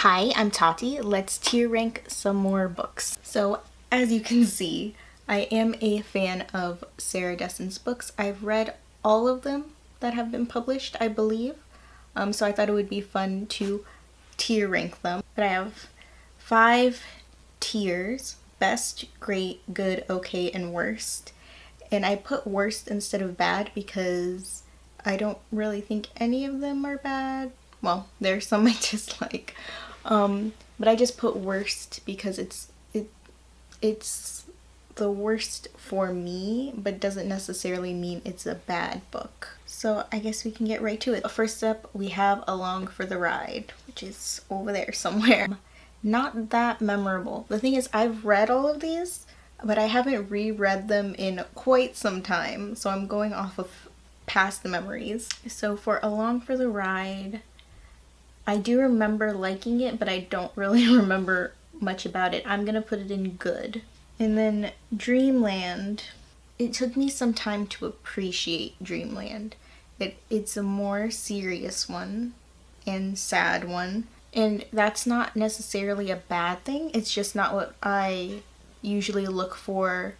Hi, I'm Tati. Let's tier rank some more books. So as you can see, I am a fan of Sarah Dessen's books. I've read all of them that have been published, I believe. So I thought it would be fun to tier rank them. But I have 5 tiers: best, great, good, okay, and worst. And I put worst instead of bad because I don't really think any of them are bad. Well, there's some I dislike. But I just put worst because it's the worst for me, but doesn't necessarily mean it's a bad book. So I guess we can get right to it. First up, we have Along for the Ride, which is over there somewhere. Not that memorable. The thing is, I've read all of these, but I haven't reread them in quite some time, so I'm going off of past memories. So for Along for the Ride, I do remember liking it, but I don't really remember much about it. I'm gonna put it in good. And then Dreamland, it took me some time to appreciate Dreamland. It's a more serious one and sad one. And that's not necessarily a bad thing. It's just not what I usually look for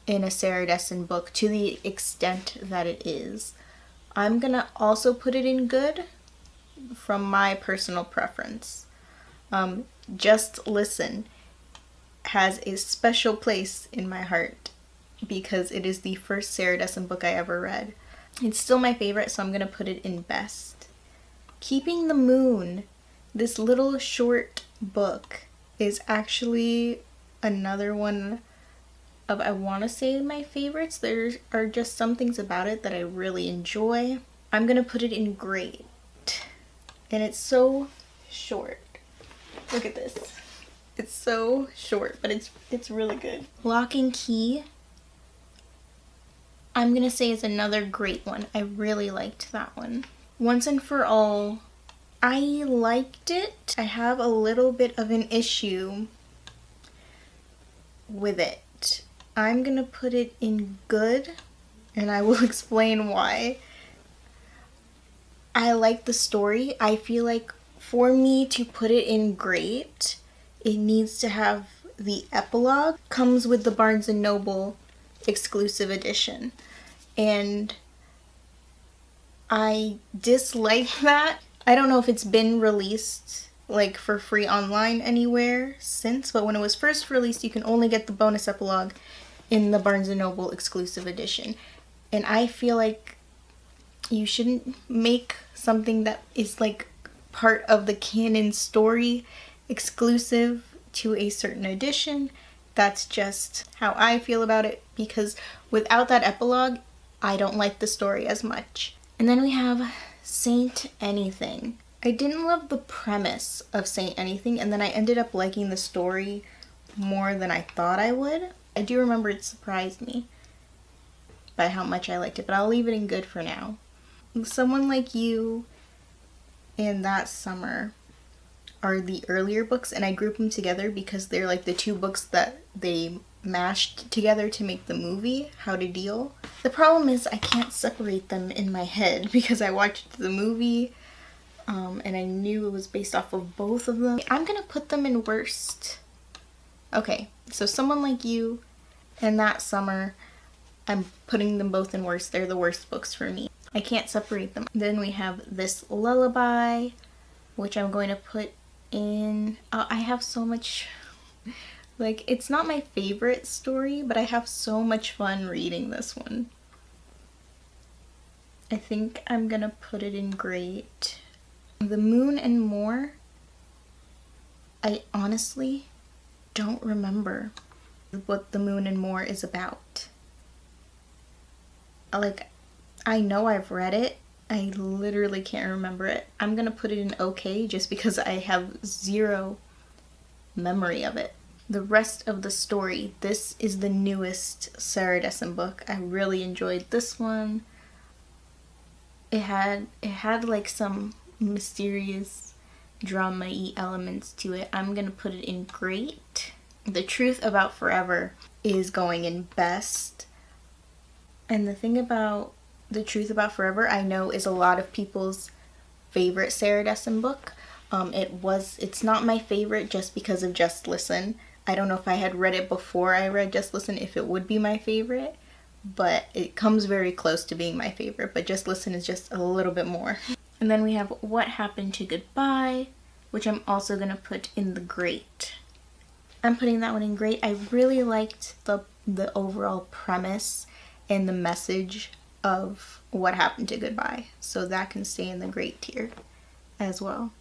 in a Sarah Dessen book to the extent that it is. I'm gonna also put it in good from my personal preference. Just Listen has a special place in my heart because it is the first Sarah Dessen book I ever read. It's still my favorite, so I'm gonna put it in best. Keeping the Moon, this little short book, is actually another one of, I want to say, my favorites. There are just some things about it that I really enjoy. I'm gonna put it in great. And it's so short. Look at this. It's so short, but it's really good. Lock and Key, I'm gonna say, is another great one. I really liked that one. Once and For All, I liked it. I have a little bit of an issue with it. I'm gonna put it in good, and I will explain why. I like the story. I feel like for me to put it in great, it needs to have the epilogue. Comes with the Barnes & Noble exclusive edition. And I dislike that. I don't know if it's been released like for free online anywhere since, but when it was first released, you can only get the bonus epilogue in the Barnes & Noble exclusive edition. And I feel like you shouldn't make something that is like part of the canon story exclusive to a certain edition. That's just how I feel about it, because without that epilogue, I don't like the story as much. And then we have Saint Anything. I didn't love the premise of Saint Anything, and then I ended up liking the story more than I thought I would. I do remember it surprised me by how much I liked it, but I'll leave it in good for now. Someone Like You and That Summer are the earlier books, and I group them together because they're like the 2 books that they mashed together to make the movie, How to Deal. The problem is I can't separate them in my head because I watched the movie and I knew it was based off of both of them. I'm gonna put them in worst. Okay, so Someone Like You and That Summer, I'm putting them both in worst. They're the worst books for me. I can't separate them. Then we have this Lullaby, which I'm going to put in... I have so much... Like, it's not my favorite story, but I have so much fun reading this one. I think I'm gonna put it in great. The Moon and More, I honestly don't remember what The Moon and More is about. Like, I know I've read it. I literally can't remember it. I'm gonna put it in okay just because I have zero memory of it. The Rest of the Story. This is the newest Sarah Dessen book. I really enjoyed this one. It had like some mysterious drama-y elements to it. I'm gonna put it in great. The Truth About Forever is going in best. And the thing about The Truth About Forever, I know, is a lot of people's favorite Sarah Dessen book. It's not my favorite just because of Just Listen. I don't know if I had read it before I read Just Listen if it would be my favorite, but it comes very close to being my favorite, but Just Listen is just a little bit more. And then we have What Happened to Goodbye, which I'm also gonna put in the great. I'm putting that one in great. I really liked the overall premise and the message of What Happened to Goodbye, so that can stay in the great tier as well.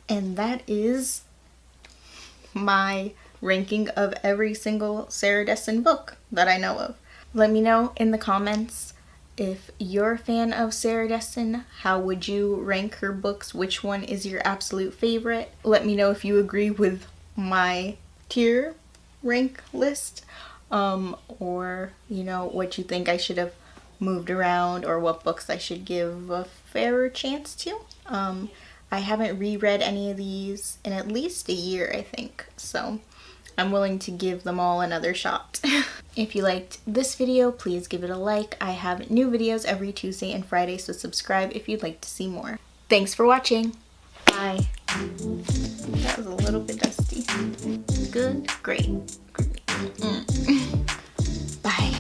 And that is my ranking of every single Sarah Dessen book that I know of. Let me know in the comments if you're a fan of Sarah Dessen. How would you rank her books? Which one is your absolute favorite? Let me know if you agree with my tier rank list, or you know, what you think I should have moved around, or what books I should give a fairer chance to. I haven't reread any of these in at least a year, I think, so I'm willing to give them all another shot. If you liked this video, please give it a like. I have new videos every Tuesday and Friday, so subscribe if you'd like to see more. Thanks for watching. Bye. That was a little bit dusty. Good? Great.